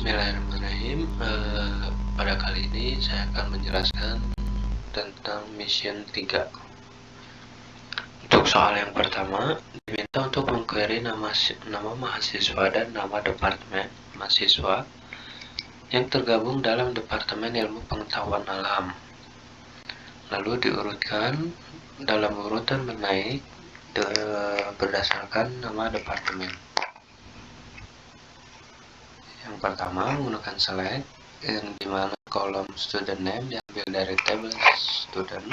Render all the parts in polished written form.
Bismillahirrahmanirrahim. Pada kali ini saya akan menjelaskan tentang mission 3. Untuk soal yang pertama, diminta untuk mengquery nama mahasiswa dan nama departemen mahasiswa yang tergabung dalam Departemen Ilmu Pengetahuan Alam. Lalu diurutkan dalam urutan menaik berdasarkan nama departemen. Yang pertama menggunakan select, yang dimana kolom student name diambil dari table student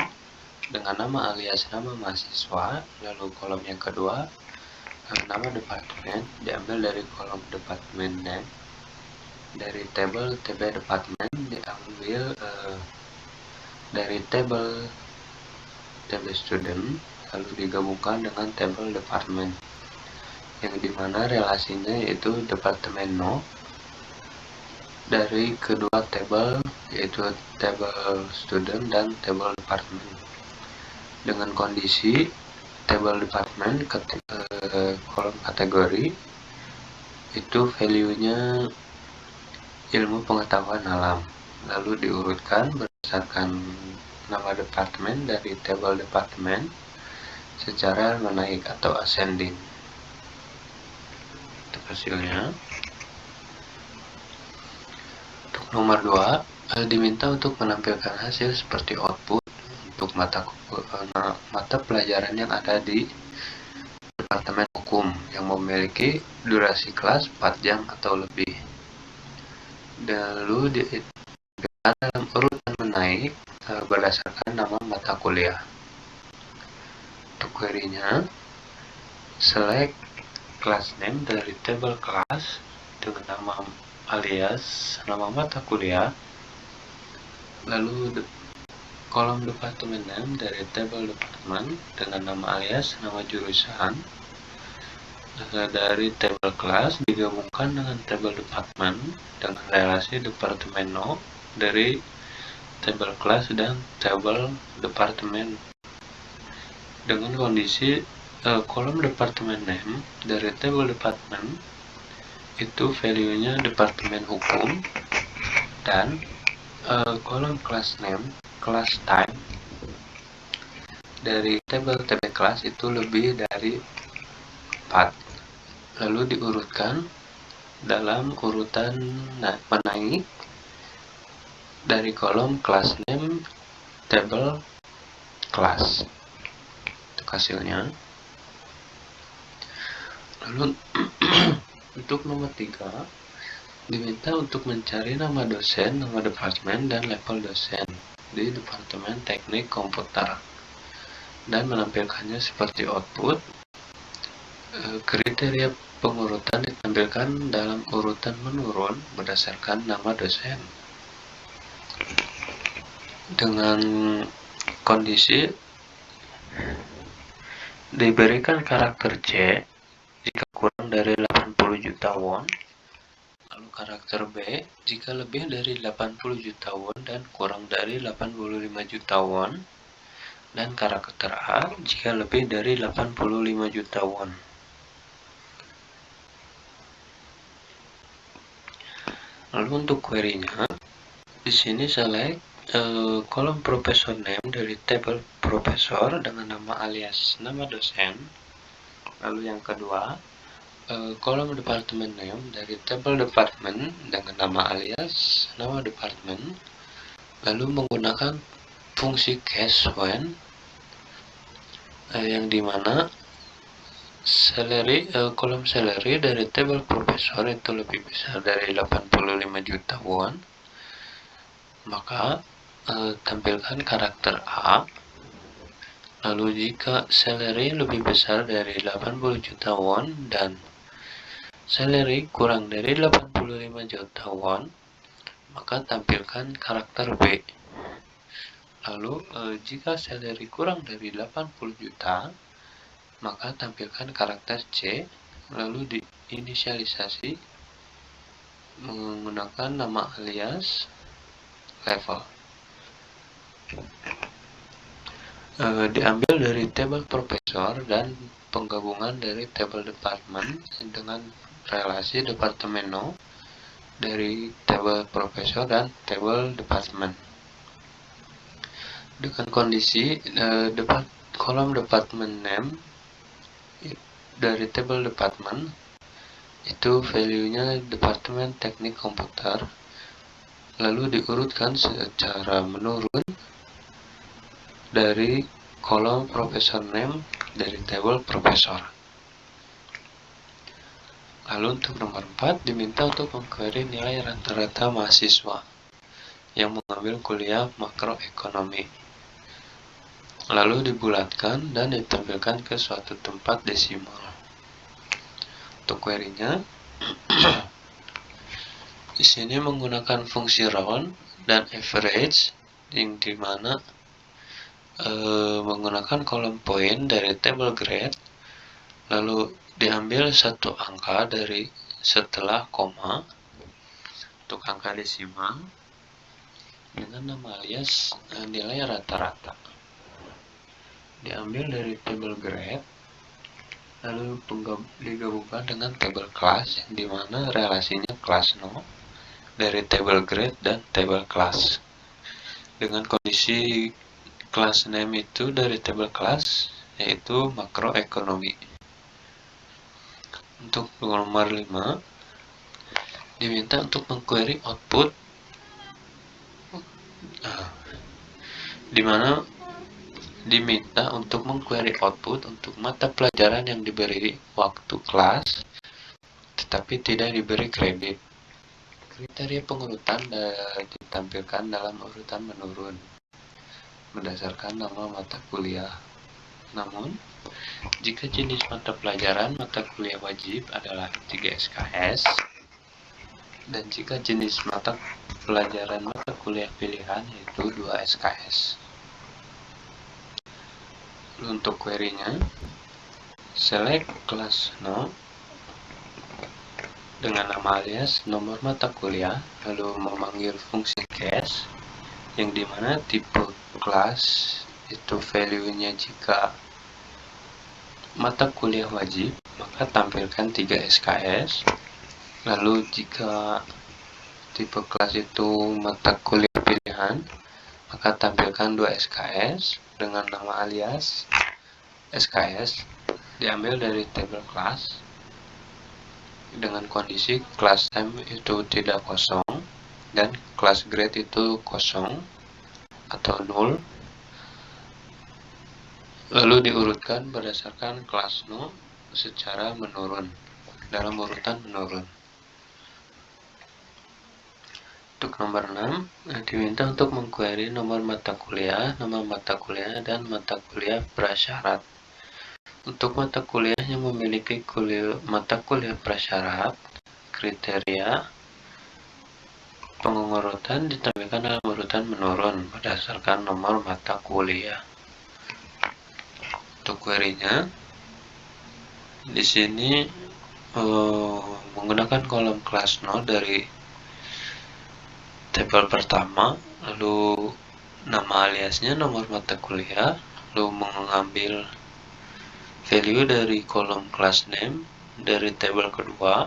dengan nama alias nama mahasiswa. Lalu kolom yang kedua, nama departemen diambil dari kolom department name. Dari table TB department diambil dari table TB student, lalu digabungkan dengan table department, yang dimana relasinya yaitu departemen no dari kedua table, yaitu table student dan table department, dengan kondisi table department kolom kategori itu value-nya ilmu pengetahuan alam, lalu diurutkan berdasarkan nama departemen dari table departemen secara menaik atau ascending. Itu hasilnya. Nomor 2, diminta untuk menampilkan hasil seperti output untuk mata pelajaran yang ada di Departemen Hukum yang memiliki durasi kelas 4 jam atau lebih. Lalu ditampilkan dalam urutan menaik berdasarkan nama mata kuliah. Untuk query-nya, select class name dari table class dengan nama alias nama mata kuliah, lalu kolom departemen name dari table department dengan nama alias nama jurusan. Dari table class digabungkan dengan table department dengan relasi departemen no dari table class dan table department, dengan kondisi kolom departemen name dari table department itu value-nya departemen hukum, dan kolom class name class time dari table TB class itu lebih dari 4. Lalu diurutkan dalam urutan menaik dari kolom class name table class. Itu hasilnya. Lalu untuk nomor 3, diminta untuk mencari nama dosen, nama departemen, dan level dosen di Departemen Teknik Komputer dan menampilkannya seperti output. Kriteria pengurutan ditampilkan dalam urutan menurun berdasarkan nama dosen, dengan kondisi diberikan karakter C jika kurang dari 80 juta won, lalu karakter B jika lebih dari 80 juta won dan kurang dari 85 juta won, dan karakter A jika lebih dari 85 juta won. Lalu untuk query-nya, di sini select kolom professor name dari table profesor dengan nama alias nama dosen. Lalu yang kedua, kolom departemen name dari table department dengan nama alias nama departemen, lalu menggunakan fungsi case when, yang dimana kolom salary dari table profesor itu lebih besar dari 85 juta won, maka tampilkan karakter A. Lalu jika salary lebih besar dari 80 juta won dan salary kurang dari 85 juta won, maka tampilkan karakter B. Lalu jika salary kurang dari 80 juta, maka tampilkan karakter C, lalu diinisialisasi menggunakan nama alias level. Diambil dari table profesor dan penggabungan dari table department dengan relasi departemen no dari tabel profesor dan tabel departemen. Dengan kondisi kolom department name dari tabel departemen itu value-nya Departemen Teknik Komputer, lalu diurutkan secara menurun dari kolom profesor name dari tabel profesor. Lalu untuk nomor 4 diminta untuk mengquery nilai rata-rata mahasiswa yang mengambil kuliah makroekonomi, lalu dibulatkan dan ditampilkan ke suatu tempat desimal. Untuk query-nya di sini menggunakan fungsi round dan average, yang dimana menggunakan kolom poin dari tabel grade, lalu diambil satu angka dari setelah koma untuk angka desimal dengan nama alias nilai rata-rata. Diambil dari tabel grade, lalu digabungkan dengan tabel kelas, di mana relasinya kelas no dari tabel grade dan tabel kelas. Dengan kondisi kelas name itu dari tabel kelas, yaitu makroekonomi. Untuk nomor 5 diminta untuk mengquery output, di mana diminta untuk mengquery output untuk mata pelajaran yang diberi waktu kelas tetapi tidak diberi kredit. Kriteria pengurutan ditampilkan dalam urutan menurun berdasarkan nama mata kuliah. Namun, jika jenis mata pelajaran mata kuliah wajib adalah 3 SKS, dan jika jenis mata pelajaran mata kuliah pilihan yaitu 2 SKS. Untuk query-nya, select kelas no dengan nama alias nomor mata kuliah, lalu memanggil fungsi case, yang dimana tipe kelas itu value-nya jika mata kuliah wajib, maka tampilkan 3 SKS. Lalu jika tipe kelas itu mata kuliah pilihan, maka tampilkan 2 SKS dengan nama alias SKS diambil dari tabel kelas dengan kondisi kelas name itu tidak kosong dan kelas grade itu kosong atau 0, lalu diurutkan berdasarkan kelas no secara menurun dalam urutan menurun. Untuk nomor 6 diminta untuk mengquery nomor mata kuliah, nama mata kuliah, dan mata kuliah prasyarat. Untuk mata kuliah yang memiliki mata kuliah prasyarat, kriteria pengurutan ditampilkan dalam urutan menurun berdasarkan nomor mata kuliah. Untuk query-nya di sini menggunakan kolom kelas no dari tabel pertama, lalu nama aliasnya nomor mata kuliah, lalu mengambil value dari kolom class name dari tabel kedua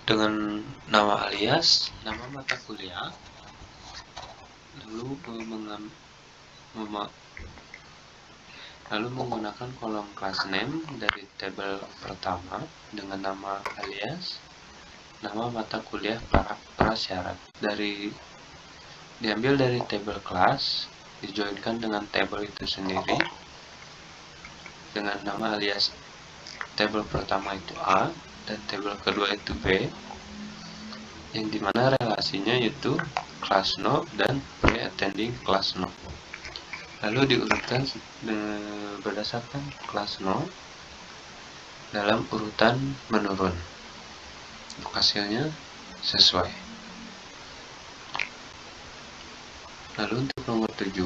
dengan nama alias nama mata kuliah, lalu menggunakan kolom class name dari tabel pertama dengan nama alias nama mata kuliah prasyarat, diambil dari tabel kelas, dijoinkan dengan tabel itu sendiri dengan nama alias tabel pertama itu A dan tabel kedua itu B, yang dimana relasinya yaitu kelas no dan pre-attending kelas no, lalu diurutkan berdasarkan kelas no dalam urutan menurun. Hasilnya sesuai. Lalu untuk nomor 7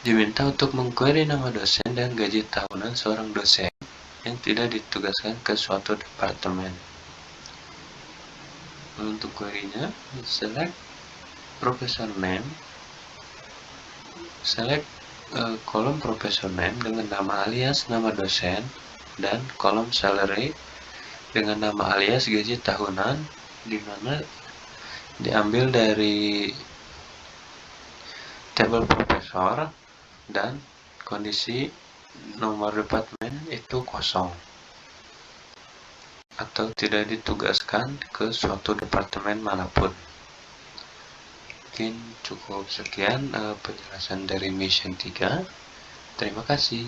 diminta untuk mengquery nama dosen dan gaji tahunan seorang dosen yang tidak ditugaskan ke suatu departemen. Lalu untuk query-nya, select professor name, select kolom professor name dengan nama alias nama dosen dan kolom salary dengan nama alias gaji tahunan di mana diambil dari tabel profesor dan kondisi nomor departemen itu kosong atau tidak ditugaskan ke suatu departemen manapun. Mungkin cukup sekian penjelasan dari Mission 3. Terima kasih.